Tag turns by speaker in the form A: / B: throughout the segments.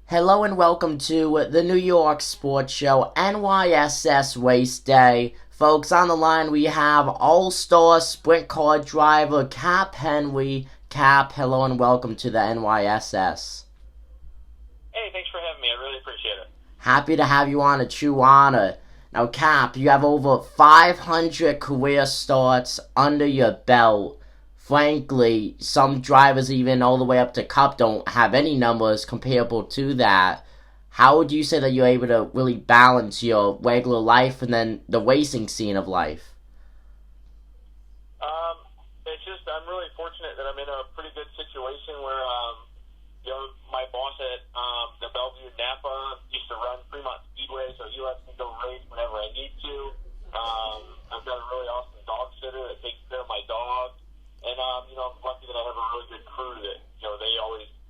A: Hello and welcome to the New York Sports Show NYSS Race Day. Folks, on the line we have All-Star Sprint Car driver Cap Henry. Cap, hello and welcome to the NYSS.
B: Hey, thanks for having me. I really appreciate it.
A: Happy to have you on, a true honor. Now, Cap, you have over 500 career starts under your belt. Frankly, some drivers, even all the way up to Cup, don't have any numbers comparable to that. How would you say that you're able to really balance your regular life and then the racing scene of life?
B: Um, it's just I'm really fortunate that I'm in a pretty good situation where my boss at the Bellevue Napa used to run Fremont Speedway, so he lets me go race whenever I need to. I've got a really awesome dog sitter that takes care of my dog, and I'm lucky that I have a really good crew that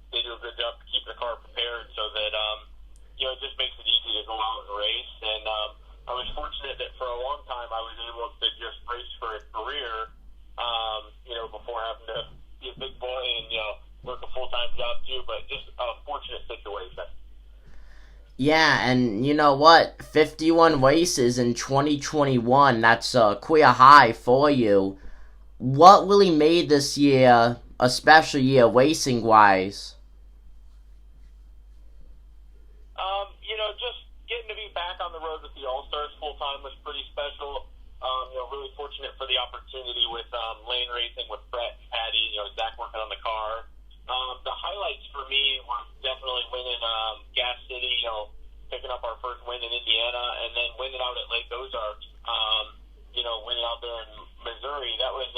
B: they do a good job to keep the car prepared, so that it just makes it easy to go out and race. And I was fortunate that for a long time I was able to just race for a career, before having to be a big boy and work a full-time job too, but just a fortunate situation.
A: Yeah, and you know what? 51 races in 2021, that's a career high for you. What really made this year a special year racing-wise?
B: Just getting to be back on the road with the All-Stars full-time was pretty special. Really fortunate for the opportunity with lane racing with Brett and Patty, Zach working on the car. The highlights for me were definitely winning Gas City, picking up our first win in Indiana, and then winning out at Lake Ozarks, winning out there in Missouri. That was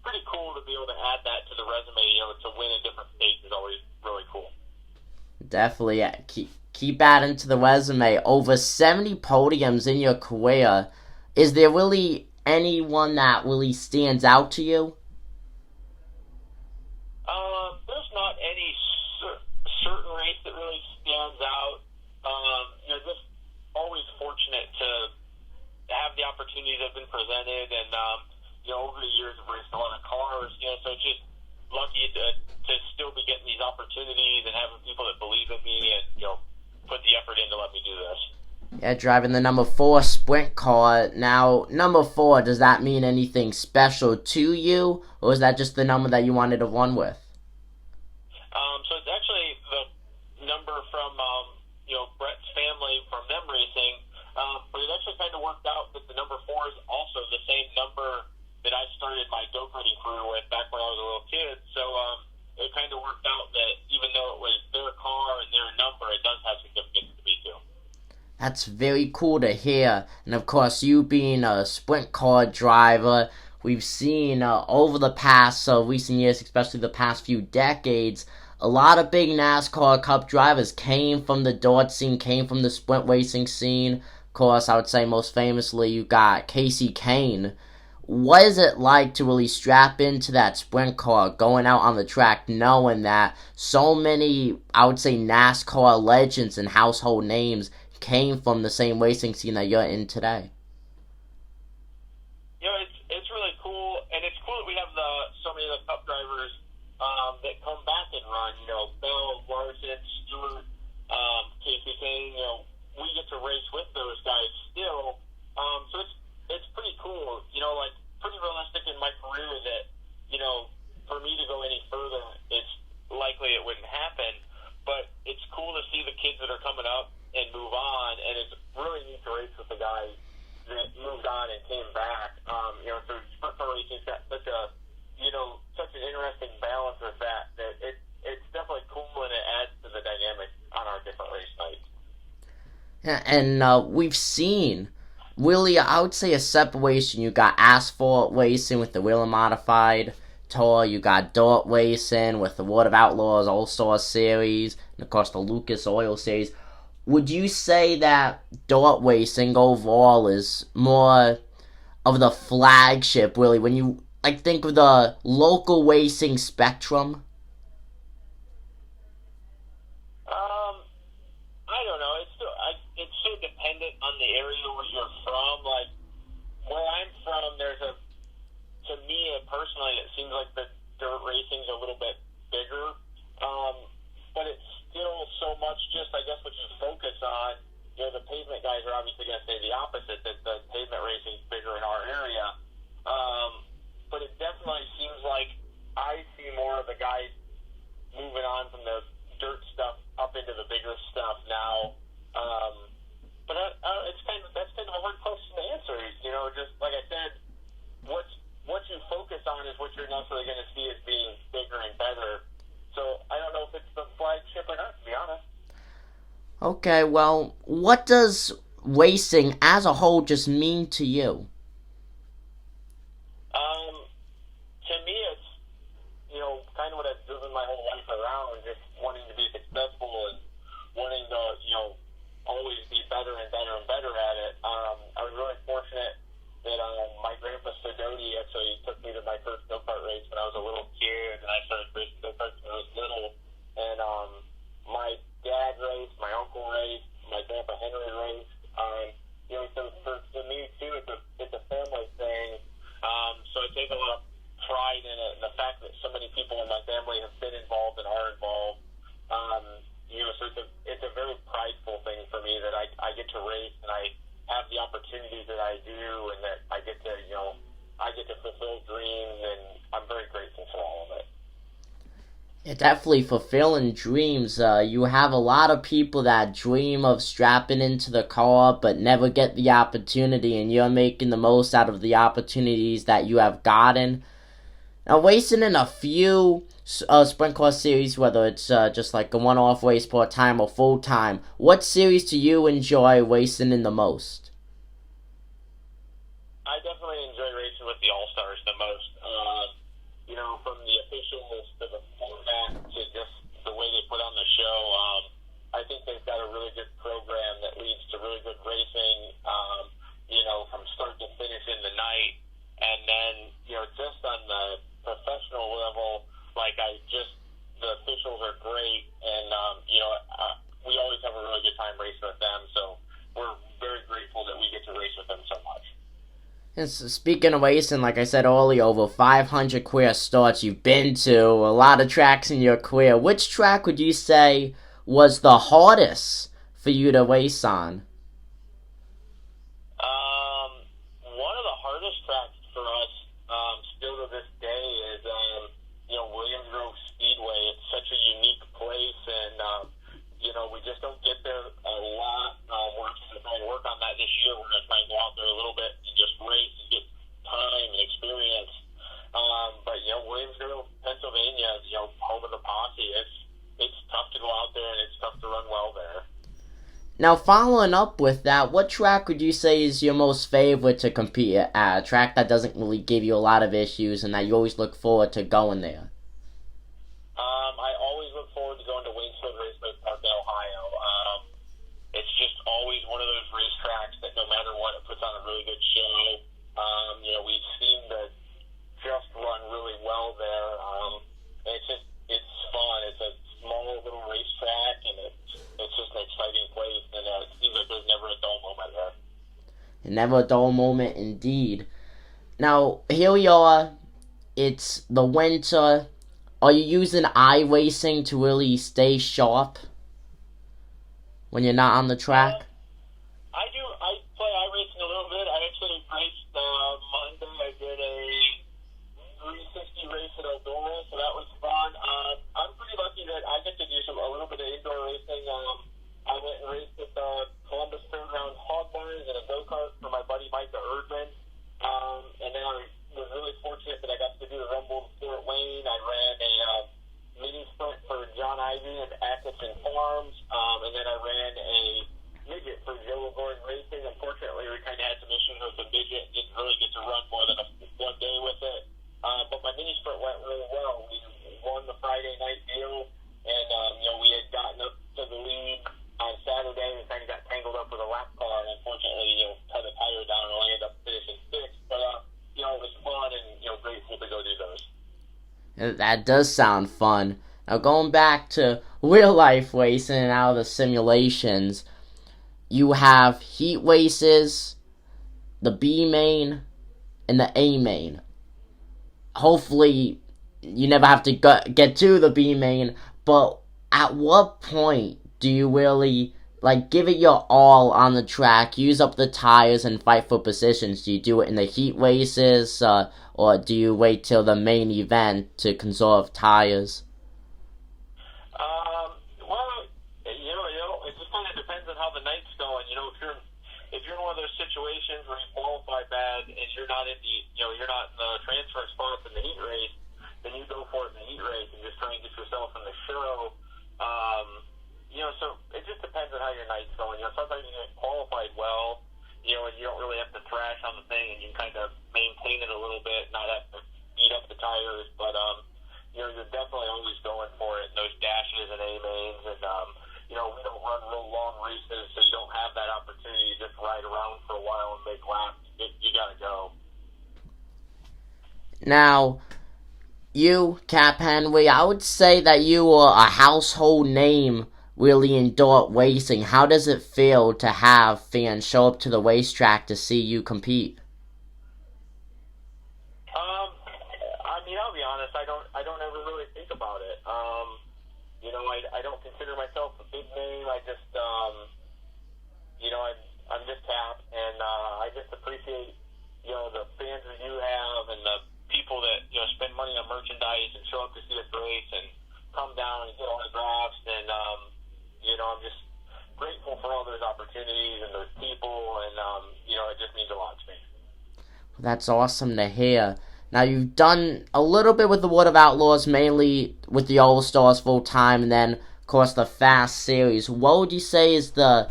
B: pretty cool to be able to add that to the resume. To win in different states is always really cool.
A: Definitely, yeah. Keep adding to the resume. Over 70 podiums in your career. Is there really anyone that really stands out to you?
B: There's not any certain race that really stands out. Just always fortunate to have the opportunities that have been presented, and over the years I've raced a lot of cars. So it's just lucky to still be getting these opportunities and having people that believe in me and put the effort in to let me do this.
A: Yeah, driving the number 4 sprint car. Now, number 4, does that mean anything special to you, or is that just the number that you wanted to run with?
B: So it's actually the number from Brett's family from them racing, but it actually kind of worked out that the number 4 is also the same number that I started my go-karting career with back when I was a little kid. So it kind of worked out that even though it was their car and their number, it does have significance to me too.
A: That's very cool to hear. And of course, you being a sprint car driver, we've seen over the past recent years, especially the past few decades, a lot of big NASCAR Cup drivers came from the dirt scene, came from the sprint racing scene. Of course, I would say most famously, you got Casey Kane. What is it like to really strap into that sprint car, going out on the track, knowing that so many, I would say, NASCAR legends and household names came from the same racing scene that you're in today?
B: It's really cool, and it's cool that we have so many of the Cup drivers that come back and run. Bell, Larson, Stewart, Casey Kane. We get to race with those guys still. So it's pretty cool. Pretty realistic in my career that for me to go any further, it's likely it wouldn't happen. But it's cool to see the kids that are coming up and move on, and it's really neat to race with the guys that moved on and came back. So sprint car racing's got such an interesting balance with that it's definitely cool, and it adds to the dynamic on our different race nights.
A: Yeah, and we've seen really, I would say, a separation. You got asphalt racing with the wheel modified tour. You got dirt racing with the World of Outlaws All-Star Series, and of course the Lucas Oil Series. Would you say that dirt racing overall is more of the flagship, really, when you think of the local racing spectrum?
B: I don't know. It's so dependent on the area where you're from. Like where I'm from, to me personally, it seems like the dirt racing's a little bit bigger, but it's still so much much just, I guess, what you focus on. The pavement guys are obviously going to say the opposite, that the pavement racing is bigger in our area. But it definitely seems like I see more of the guys moving on from the dirt stuff up into the bigger stuff now. But that's kind of a hard question to answer. Just like I said, what you focus on is what you're necessarily going to see as being bigger and better. So I don't know if it's the flagship or not, to be honest.
A: Okay, well, what does racing as a whole just mean to you?
B: To me, it's, kind of what I've driven my whole life around, just wanting to be successful and wanting to, always be better and better and better at it. I was really fortunate that my grandpa Sidoti actually took me to my first go-kart race when I was a little kid, and I started racing go-karts when I was little. And my dad raced, my uncle raced, my grandpa Henry raced. So for me too, it's a family thing. So I take a lot of pride in it, and the fact that so many people in my family have been involved and are involved. So it's a very prideful thing for me that I get to race and I have the opportunities that I do, and that I get to fulfill dreams, and I'm very grateful for all of it.
A: Yeah, definitely fulfilling dreams. You have a lot of people that dream of strapping into the car but never get the opportunity, and you're making the most out of the opportunities that you have gotten. Now, racing in a few sprint car series, whether it's just like a one-off race part-time or full-time, what series do you enjoy racing in the most?
B: I definitely enjoy racing with the All-Stars the most. From the officials to the format to just the way they put on the show, I think they've got a really good program that leads to really good racing, from start to finish in the night. And then, just on the professional level, the officials are great, and, we always have a really good time racing with them, so we're very grateful that we get to race with them so much.
A: And so speaking of racing, like I said earlier, over 500 career starts you've been to, a lot of tracks in your career. Which track would you say was the hardest for you to race on?
B: One of the hardest tracks for us, still to this day, is Williams Grove Speedway. It's such a unique place, and we just don't get there a lot. We're going to try and work on that this year. We're going to try and go out there a little bit and just race and get time and experience. But Williams Grove, Pennsylvania, home of the posse. It's tough to go out there, and it's tough to run well there.
A: Now, following up with that, what track would you say is your most favorite to compete at? A track that doesn't really give you a lot of issues and that you always look forward to going there?
B: I always look forward to going to Waynesfield Raceway Park in Ohio. It's just always one of those racetracks that no matter what, it puts on a really good show. We seem to just run really well there. And it's fun. It's a small little racetrack, and it's just an exciting place, and it seems like there's never a dull moment there.
A: Never a dull moment, indeed. Now, here we are. It's the winter. Are you using iRacing to really stay sharp when you're not on the track?
B: I do. I play iRacing a little bit. I actually raced Monday. I did a 360 race at Eldora, so that was fun. I'm pretty lucky that I get to do a little bit of indoor racing. I went and raced at the Columbus Fairgrounds Hog Barns in a go-kart for my buddy Micah Erdman. And then I was really fortunate that I got to do the Rumble in Fort Wayne. I ran a mini sprint for John Ivy and Atkinson Farms, and then I ran a midget for Joe Gordon Racing. Unfortunately, we kind of had some issues with the midget, didn't really get to run more than one day with it. But my mini sprint went really well. We won the Friday night deal, and we had gotten up to the lead on Saturday and kind of got tangled up with a lap car, and unfortunately, cut a tire down and only ended up finishing sixth. But it was fun, and grateful to go do those.
A: That does sound fun. Now, going back to real life racing and out of the simulations, you have heat races, the B main, and the A main. Hopefully, you never have to get to the B main, but at what point do you really like give it your all on the track, use up the tires, and fight for positions? Do you do it in the heat races, or do you wait till the main event to conserve tires?
B: Well, it just kind of depends on how the night's going. If you're in one of those situations where you qualify bad and you're not in the, you're not in the transfer spots in the heat race, then you go for it in the heat race and just try and get yourself in the show. So it just depends on how your night's going. Sometimes you get qualified well, and you don't really have to thrash on the thing, and you kind of maintain it a little bit, not have to beat up the tires. But you're definitely always going for it in those dashes and A mains, and we don't run real long races, so you don't have that opportunity to just ride around for a while and make laps. You gotta go.
A: Now, you, Cap Henry, I would say that you are a household name really in dirt racing. How does it feel to have fans show up to the racetrack to see you compete?
B: I'll be honest. I don't ever really think about it. I don't consider myself a big name. I just, I'm just Cap, and I just appreciate, the fans that you have and the people that spend money on merchandise and show up to see us race and come down and get autographs, and I'm just grateful for all those opportunities and those people, and it just means a lot to me.
A: That's awesome to hear. Now, you've done a little bit with the World of Outlaws, mainly with the All-Stars full time, and then, of course, the Fast Series. What would you say is the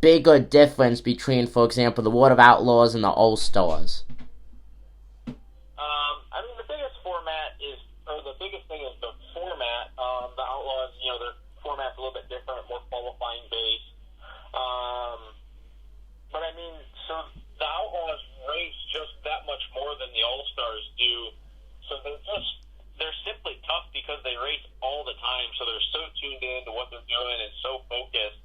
A: bigger difference between, for example, the World of Outlaws and the All-Stars?
B: The biggest thing is the format. The Outlaws, their format's a little bit different, more qualifying based. So the Outlaws race just that much more than the All-Stars do. So they're simply tough because they race all the time. So they're so tuned in to what they're doing and so focused.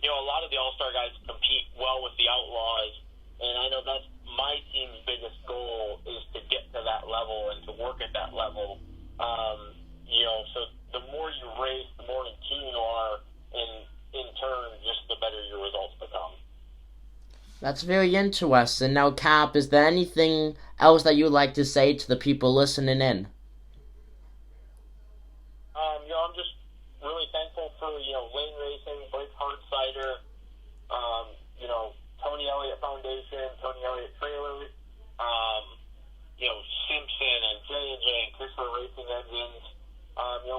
B: A lot of the All-Star guys compete well with the Outlaws, and I know that's my team's biggest goal is to get to that level and to work at that level. So the more you race, the more in tune you are, and in turn, just the better your results become.
A: That's very interesting. Now, Cap, is there anything else that you would like to say to the people listening in?
B: I'm just really thankful for, Lane Racing, Blake Hartsider, Tony Elliott Foundation, Tony Elliott Trailers, Simpson and J&J and Chrysler Racing Engines.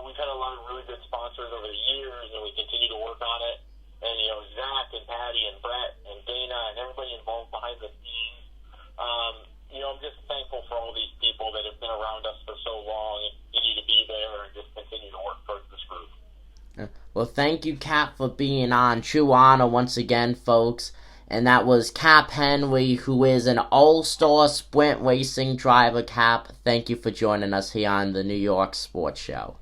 B: We've had a lot of really good sponsors over the years, and we continue to work on it. And, Zach and Patty and Brett and Dana and everybody involved behind the scenes. I'm just thankful for all these people that have been around us for so long and continue to be there and just continue to work towards this group.
A: Well, thank you, Cap, for being on. True honor once again, folks. And that was Cap Henry, who is an all-star sprint racing driver. Cap, thank you for joining us here on the New York Sports Show.